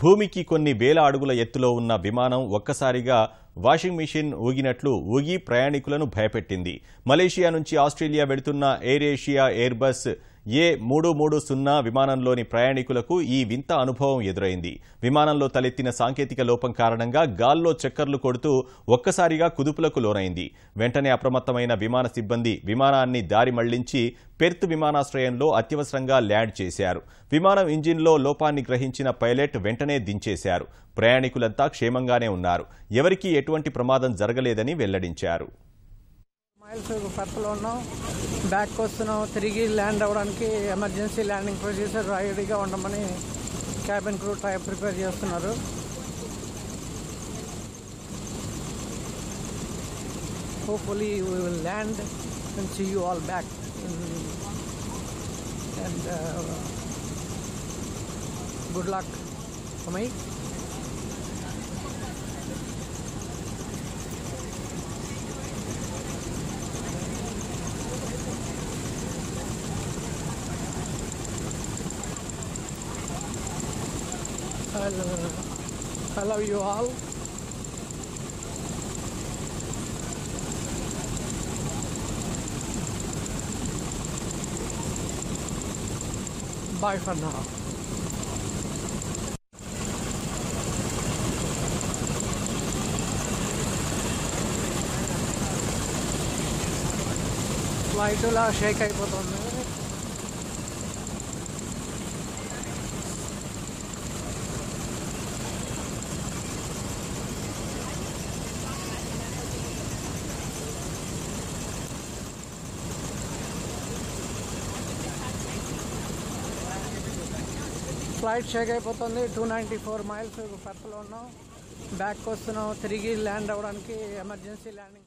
భూమికి కొన్ని వేల అడుగుల ఎత్తులో ఉన్న విమానం ఒక్కసారిగా వాషింగ్ మెషిన్ ఊగినట్లు ఊగి ప్రయాణికులను భయపెట్టింది. మలేషియా నుంచి ఆస్ట్రేలియా వెడుతున్న ఎయిర్ ఏషియా ఎయిర్బస్ A330 విమానంలోని ప్రయాణికులకు ఈ వింత అనుభవం ఎదురైంది. విమానంలో తలెత్తిన సాంకేతిక లోపం కారణంగా గాల్లో చక్కర్లు కొడుతూ ఒక్కసారిగా కుదుపులకు లోనైంది. వెంటనే అప్రమత్తమైన విమాన సిబ్బంది విమానాన్ని దారి మళ్లించి పెర్త్ విమానాశ్రయంలో అత్యవసరంగా ల్యాండ్ చేశారు. విమానం ఇంజిన్లో లోపాన్ని గ్రహించిన పైలట్ వెంటనే దించేశారు. ప్రయాణికులంతా క్షేమంగానే ఉన్నారు. ఎవరికీ ఎటువంటి ప్రమాదం జరగలేదని వెల్లడించారు. మైల్స్ పర్త్లో ఉన్నాం, బ్యాక్ వస్తున్నాం. తిరిగి ల్యాండ్ అవ్వడానికి ఎమర్జెన్సీ ల్యాండింగ్ ప్రొసీజర్ రెడీగా ఉండమని క్యాబిన్ క్రూ ప్రిపేర్ చేస్తున్నారు. Hopefully we will land and see you all back and good luck for me. I love you all. Bye for now. Flight la shake అయిపోతుంది. Flight Sheikh అయిపోతుంది. 294 miles పర్త్లో ఉన్నాం, back వస్తున్నాం. తిరిగి land అవ్వడానికి emergency landing